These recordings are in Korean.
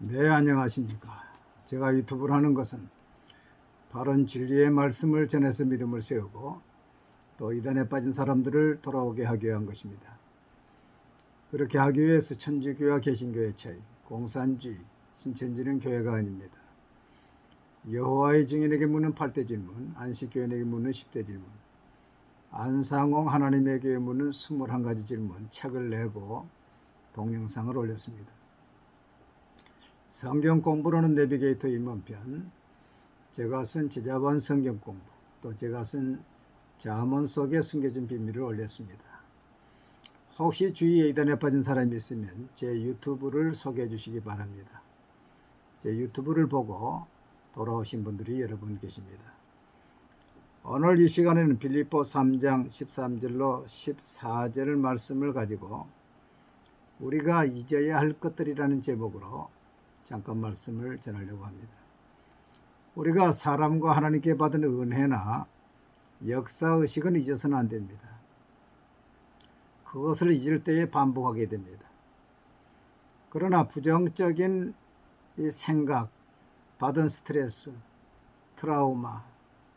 네, 안녕하십니까. 제가 유튜브를 하는 것은 바른 진리의 말씀을 전해서 믿음을 세우고 또 이단에 빠진 사람들을 돌아오게 하기 위한 것입니다. 그렇게 하기 위해서 천주교와 개신교의 차이, 공산주의, 신천지는 교회가 아닙니다. 여호와의 증인에게 묻는 8대 질문, 안식교인에게 묻는 10대 질문, 안상홍 하나님에게 묻는 21가지 질문 책을 내고 동영상을 올렸습니다. 성경 공부로는 내비게이터 입문편, 제가 쓴 지자본 성경 공부, 또 제가 쓴 잠언 속에 숨겨진 비밀을 올렸습니다. 혹시 주위에 이단에 빠진 사람이 있으면 제 유튜브를 소개해 주시기 바랍니다. 제 유튜브를 보고 돌아오신 분들이 여러 분 계십니다. 오늘 이 시간에는 빌립보 3장 13절로 14절 말씀을 가지고 우리가 잊어야 할 것들이라는 제목으로 잠깐 말씀을 전하려고 합니다. 우리가 사람과 하나님께 받은 은혜나 역사의식은 잊어서는 안 됩니다. 그것을 잊을 때에 반복하게 됩니다. 그러나 부정적인 이 생각, 받은 스트레스, 트라우마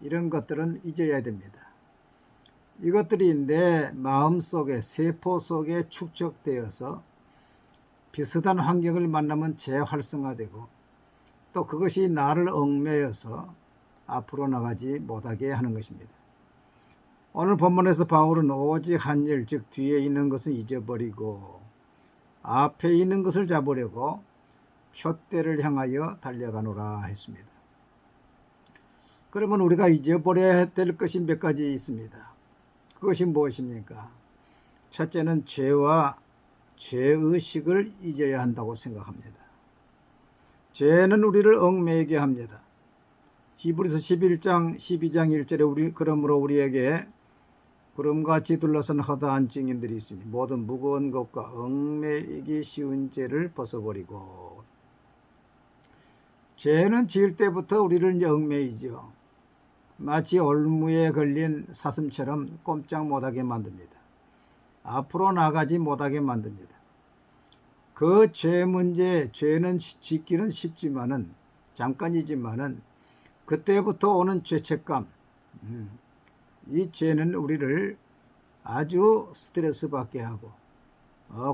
이런 것들은 잊어야 됩니다. 이것들이 내 마음속에 세포 속에 축적되어서 비슷한 환경을 만나면 재활성화되고 또 그것이 나를 얽매여서 앞으로 나가지 못하게 하는 것입니다. 오늘 본문에서 바울은 오직 한 일, 즉 뒤에 있는 것은 잊어버리고 앞에 있는 것을 잡으려고 표대를 향하여 달려가노라 했습니다. 그러면 우리가 잊어버려야 될 것이 몇 가지 있습니다. 그것이 무엇입니까? 첫째는 죄와 죄의식을 잊어야 한다고 생각합니다. 죄는 우리를 얽매이게 합니다. 히브리서 11장 12장 1절에 그러므로 우리에게 구름같이 둘러선 허다한 증인들이 있으니 모든 무거운 것과 얽매이기 쉬운 죄를 벗어버리고. 죄는 지을 때부터 우리를 얽매이죠. 마치 올무에 걸린 사슴처럼 꼼짝 못하게 만듭니다. 앞으로 나가지 못하게 만듭니다. 그 죄 문제, 죄는 짓기는 쉽지만은 잠깐이지만은 그때부터 오는 죄책감, 이 죄는 우리를 아주 스트레스 받게 하고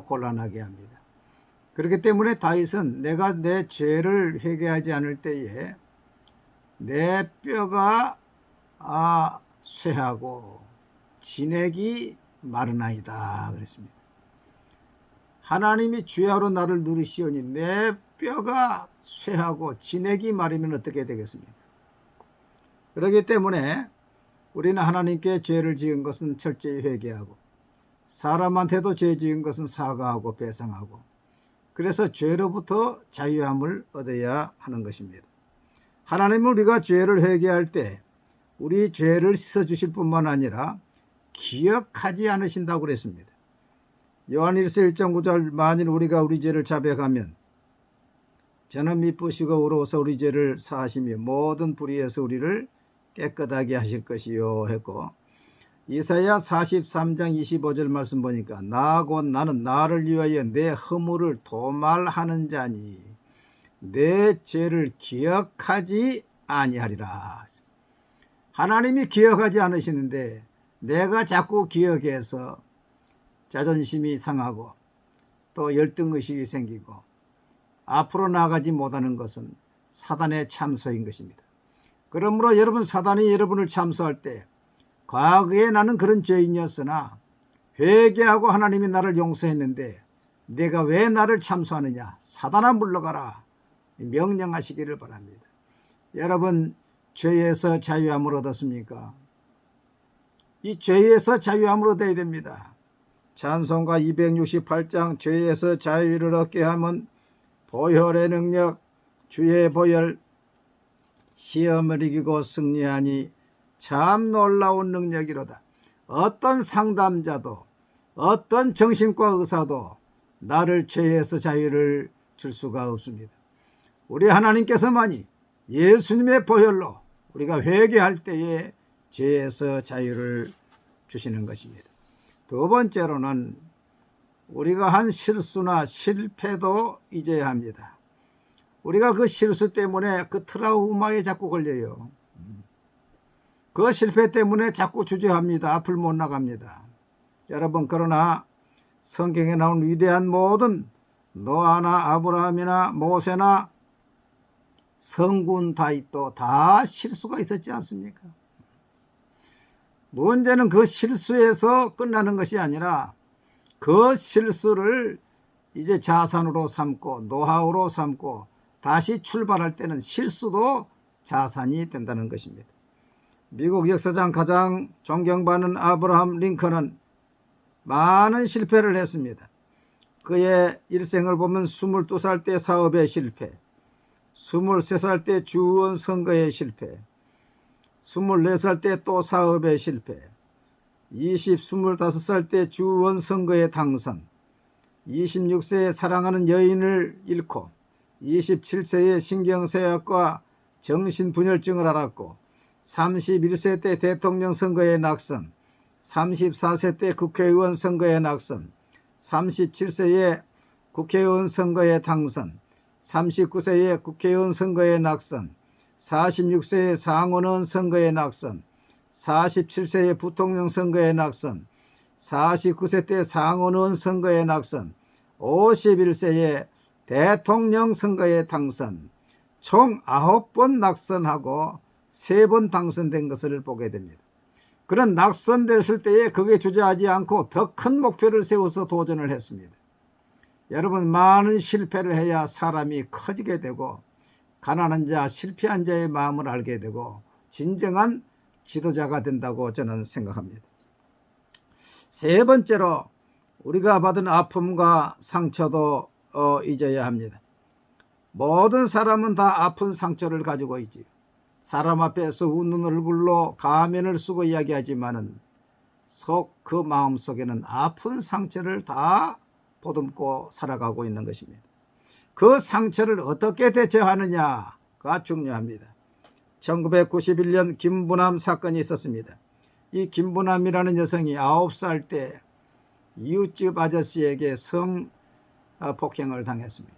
곤란하게 합니다. 그렇기 때문에 다윗은 내가 내 죄를 회개하지 않을 때에 내 뼈가 쇠하고 진액이 마르나이다 그랬습니다. 하나님이 주야로 나를 누리시오니 내 뼈가 쇠하고 진액이 마르면 어떻게 되겠습니까? 그렇기 때문에 우리는 하나님께 죄를 지은 것은 철저히 회개하고 사람한테도 죄 지은 것은 사과하고 배상하고 그래서 죄로부터 자유함을 얻어야 하는 것입니다. 하나님은 우리가 죄를 회개할 때 우리 죄를 씻어주실 뿐만 아니라 기억하지 않으신다고 그랬습니다. 요한일서 1장 9절 만일 우리가 우리 죄를 자백하면 저는 미쁘시고 의로워서 우리 죄를 사하시며 모든 불의에서 우리를 깨끗하게 하실 것이요 했고 이사야 43장 25절 말씀 보니까 나 곧 나는 나를 위하여 내 허물을 도말하는 자니 내 죄를 기억하지 아니하리라. 하나님이 기억하지 않으시는데 내가 자꾸 기억해서 자존심이 상하고 또 열등의식이 생기고 앞으로 나가지 못하는 것은 사단의 참소인 것입니다. 그러므로 여러분, 사단이 여러분을 참소할 때 과거에 나는 그런 죄인이었으나 회개하고 하나님이 나를 용서했는데 내가 왜 나를 참소하느냐, 사단아 물러가라 명령하시기를 바랍니다. 여러분, 죄에서 자유함을 얻었습니까? 이 죄에서 자유함을 얻어야 됩니다. 찬송가 268장 죄에서 자유를 얻게 하면 보혈의 능력 주의 보혈 시험을 이기고 승리하니 참 놀라운 능력이로다. 어떤 상담자도 어떤 정신과 의사도 나를 죄에서 자유를 줄 수가 없습니다. 우리 하나님께서만이 예수님의 보혈로 우리가 회개할 때에 죄에서 자유를 주시는 것입니다. 두 번째로는 우리가 한 실수나 실패도 잊어야 합니다. 우리가 그 실수 때문에 그 트라우마에 자꾸 걸려요. 그 실패 때문에 자꾸 주저합니다. 앞을 못 나갑니다. 여러분, 그러나 성경에 나온 위대한 모든 노아나 아브라함이나 모세나 성군 다윗도 다 실수가 있었지 않습니까? 문제는 그 실수에서 끝나는 것이 아니라 그 실수를 이제 자산으로 삼고 노하우로 삼고 다시 출발할 때는 실수도 자산이 된다는 것입니다. 미국 역사상 가장 존경받는 아브라함 링컨은 많은 실패를 했습니다. 그의 일생을 보면 22살 때 사업에 실패, 23살 때 주원 선거에 실패, 24살 때 또 사업에 실패, 25살 때 주원 선거에 당선, 26세에 사랑하는 여인을 잃고 27세에 신경쇠약과 정신분열증을 앓았고 31세 때 대통령 선거에 낙선, 34세 때 국회의원 선거에 낙선, 37세에 국회의원 선거에 당선, 39세에 국회의원 선거에 낙선, 46세에 상원의원 선거에 낙선, 47세에 부통령 선거에 낙선, 49세 때 상원의원 선거에 낙선, 51세에 대통령 선거에 당선, 총 9번 낙선하고 3번 당선된 것을 보게 됩니다. 그런 낙선됐을 때에 거기에 주저하지 않고 더 큰 목표를 세워서 도전을 했습니다. 여러분, 많은 실패를 해야 사람이 커지게 되고 가난한 자, 실패한 자의 마음을 알게 되고 진정한 지도자가 된다고 저는 생각합니다. 세 번째로 우리가 받은 아픔과 상처도 잊어야 합니다. 모든 사람은 다 아픈 상처를 가지고 있지요. 사람 앞에서 웃는 얼굴로 가면을 쓰고 이야기하지만은 그 마음 속에는 아픈 상처를 다 보듬고 살아가고 있는 것입니다. 그 상처를 어떻게 대처하느냐가 중요합니다. 1991년 김부남 사건이 있었습니다. 이 김부남이라는 여성이 9살 때 이웃집 아저씨에게 성폭행을 당했습니다.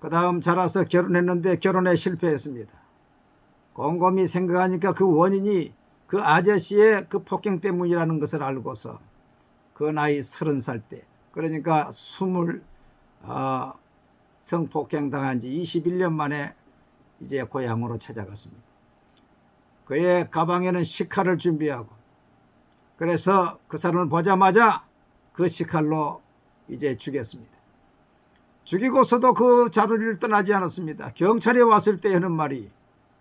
그 다음 자라서 결혼했는데 결혼에 실패했습니다. 곰곰이 생각하니까 그 원인이 그 아저씨의 그 폭행 때문이라는 것을 알고서 그 나이 30살 때, 그러니까 성폭행 당한 지 21년 만에 이제 고향으로 찾아갔습니다. 그의 가방에는 식칼을 준비하고, 그래서 그 사람을 보자마자 그 식칼로 이제 죽였습니다. 죽이고서도 그 자리를 떠나지 않았습니다. 경찰에 왔을 때 하는 말이,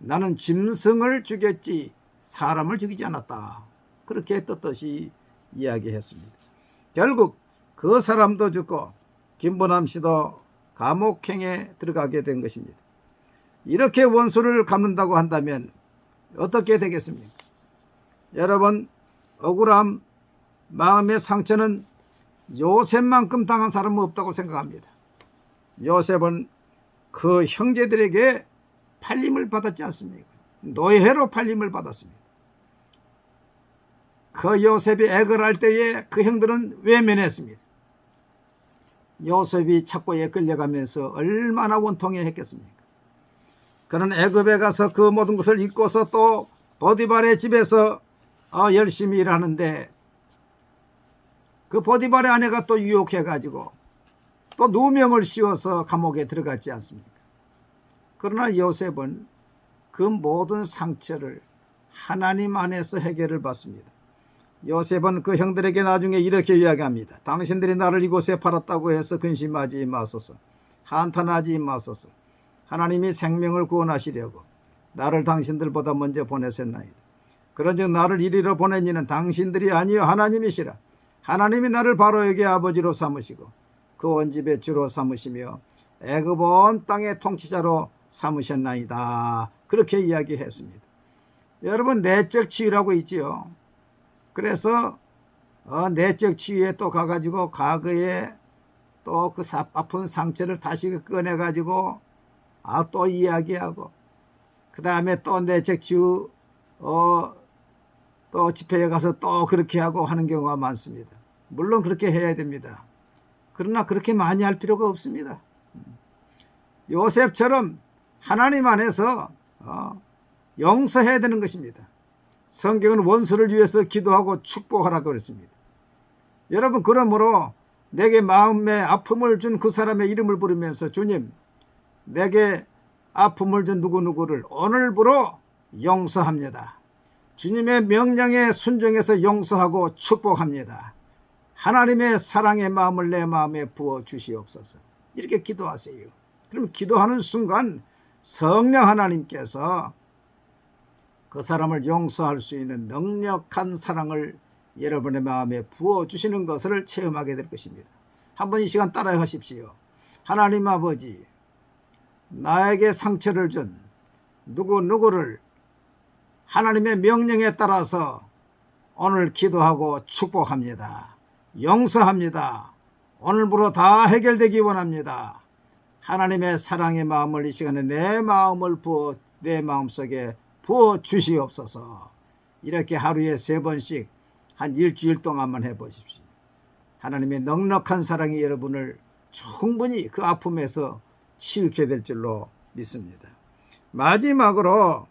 나는 짐승을 죽였지 사람을 죽이지 않았다. 그렇게 떳떳이 이야기했습니다. 결국 그 사람도 죽고 김부남 씨도 감옥행에 들어가게 된 것입니다. 이렇게 원수를 갚는다고 한다면 어떻게 되겠습니까? 여러분, 억울함, 마음의 상처는 요셉만큼 당한 사람은 없다고 생각합니다. 요셉은 그 형제들에게 팔림을 받았지 않습니까? 노예로 팔림을 받았습니다. 그 요셉이 애걸 할 때에 그 형들은 외면했습니다. 요셉이 착고에 끌려가면서 얼마나 원통해 했겠습니까? 그는 애굽에 가서 그 모든 것을 잊고서 또 보디발의 집에서 열심히 일하는데 그 보디발의 아내가 또 유혹해가지고 또 누명을 씌워서 감옥에 들어갔지 않습니까? 그러나 요셉은 그 모든 상처를 하나님 안에서 해결을 받습니다. 요셉은 그 형들에게 나중에 이렇게 이야기합니다. 당신들이 나를 이곳에 팔았다고 해서 근심하지 마소서. 한탄하지 마소서. 하나님이 생명을 구원하시려고 나를 당신들보다 먼저 보내셨나이다. 그런즉 나를 이리로 보낸 이는 당신들이 아니요 하나님이시라. 하나님이 나를 바로에게 아버지로 삼으시고 그 온 집의 주로 삼으시며 애굽 온 땅의 통치자로 삼으셨나이다. 그렇게 이야기했습니다. 여러분, 내적 치유라고 있지요. 그래서 내적 치유에 또 가가지고 과거에 또 그 아픈 상처를 다시 꺼내가지고 또 이야기하고, 그 다음에 또 내적 치유 또 집회에 가서 또 그렇게 하고 하는 경우가 많습니다. 물론 그렇게 해야 됩니다. 그러나 그렇게 많이 할 필요가 없습니다. 요셉처럼 하나님 안에서 용서해야 되는 것입니다. 성경은 원수를 위해서 기도하고 축복하라고 그랬습니다. 여러분, 그러므로 내게 마음에 아픔을 준 그 사람의 이름을 부르면서 주님, 내게 아픔을 준 누구누구를 오늘부로 용서합니다. 주님의 명령에 순종해서 용서하고 축복합니다. 하나님의 사랑의 마음을 내 마음에 부어 주시옵소서. 이렇게 기도하세요. 그럼 기도하는 순간 성령 하나님께서 그 사람을 용서할 수 있는 넉넉한 사랑을 여러분의 마음에 부어주시는 것을 체험하게 될 것입니다. 한번 이 시간 따라 하십시오. 하나님 아버지, 나에게 상처를 준 누구를 하나님의 명령에 따라서 오늘 기도하고 축복합니다. 용서합니다. 오늘부로 다 해결되기 원합니다. 하나님의 사랑의 마음을 이 시간에 내 마음속에 부어 주시옵소서. 이렇게 하루에 3번씩 한 일주일 동안만 해보십시오. 하나님의 넉넉한 사랑이 여러분을 충분히 그 아픔에서 치유케 될 줄로 믿습니다. 마지막으로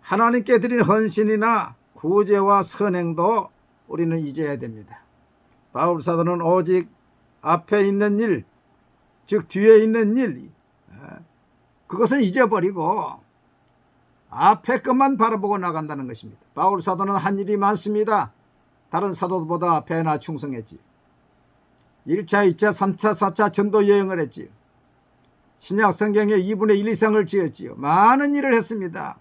하나님께 드린 헌신이나 구제와 선행도 우리는 잊어야 됩니다. 바울 사도는 오직 앞에 있는 일, 즉 뒤에 있는 일, 그것은 잊어버리고 앞에 것만 바라보고 나간다는 것입니다. 바울 사도는 한 일이 많습니다. 다른 사도보다 배나 충성했지요. 1차, 2차, 3차, 4차 전도 여행을 했지요. 신약 성경의 2분의 1 이상을 지었지요. 많은 일을 했습니다.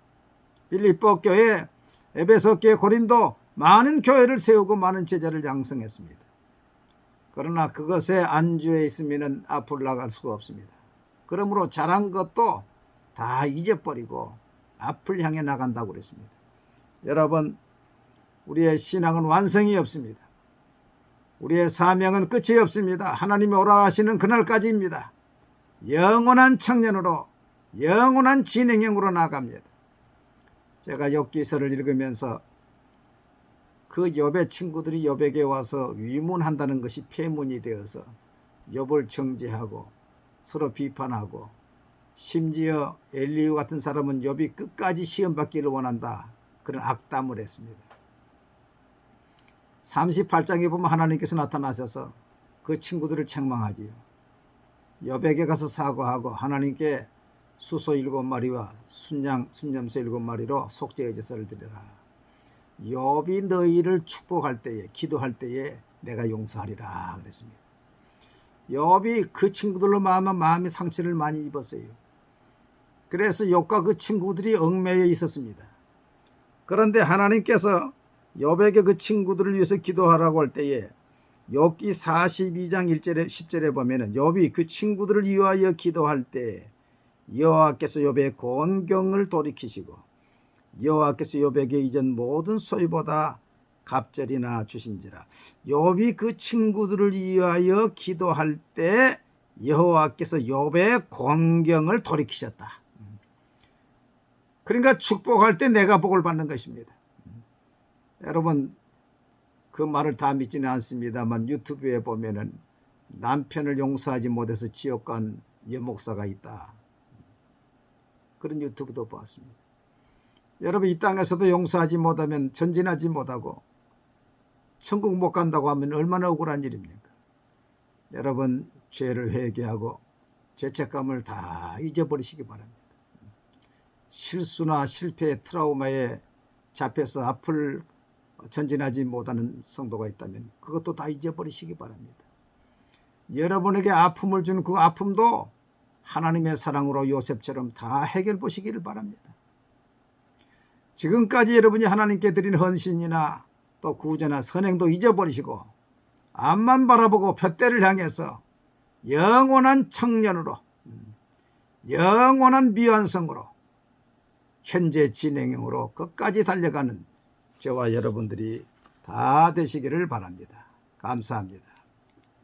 빌립보 교회, 에베소 교회, 고린도 많은 교회를 세우고 많은 제자를 양성했습니다. 그러나 그것에 안주해 있으면 앞으로 나갈 수가 없습니다. 그러므로 잘한 것도 다 잊어버리고 앞을 향해 나간다고 그랬습니다. 여러분, 우리의 신앙은 완성이 없습니다. 우리의 사명은 끝이 없습니다. 하나님이 오라 하시는 그날까지입니다. 영원한 청년으로, 영원한 진행형으로 나갑니다. 제가 욥기서를 읽으면서 그 욥의 친구들이 욥에게 와서 위문한다는 것이 폐문이 되어서 욥을 정죄하고 서로 비판하고, 심지어 엘리후 같은 사람은 욥이 끝까지 시험받기를 원한다, 그런 악담을 했습니다. 38장에 보면 하나님께서 나타나셔서 그 친구들을 책망하지요. 욥에게 가서 사과하고 하나님께 수소 7마리와 순염소 7마리로 속죄의 제사를 드려라. 욥이 너희를 축복할 때에, 기도할 때에 내가 용서하리라 그랬습니다. 욥이 그 친구들로 마음이 상처를 많이 입었어요. 그래서 욥과 그 친구들이 얽매여 있었습니다. 그런데 하나님께서 욥에게 그 친구들을 위해서 기도하라고 할 때에 욥기 42장 1절에 10절에 보면은 욥이 그 친구들을 위하여 기도할 때 여호와께서 욥의 곤경을 돌이키시고 여호와께서 욥에게 이전 모든 소유보다 갑절이나 주신지라. 욥이 그 친구들을 위하여 기도할 때 여호와께서 욥의 곤경을 돌이키셨다. 그러니까 축복할 때 내가 복을 받는 것입니다. 여러분, 그 말을 다 믿지는 않습니다만 유튜브에 보면은 남편을 용서하지 못해서 지옥 간 여목사가 있다, 그런 유튜브도 보았습니다. 여러분, 이 땅에서도 용서하지 못하면, 전진하지 못하고 천국 못 간다고 하면 얼마나 억울한 일입니까? 여러분, 죄를 회개하고 죄책감을 다 잊어버리시기 바랍니다. 실수나 실패, 트라우마에 잡혀서 앞을 전진하지 못하는 성도가 있다면 그것도 다 잊어버리시기 바랍니다. 여러분에게 아픔을 준 그 아픔도 하나님의 사랑으로 요셉처럼 다 해결 보시기를 바랍니다. 지금까지 여러분이 하나님께 드린 헌신이나 또 구제나 선행도 잊어버리시고 앞만 바라보고 푯대를 향해서 영원한 청년으로, 영원한 미완성으로, 현재 진행형으로 끝까지 달려가는 저와 여러분들이 다 되시기를 바랍니다. 감사합니다.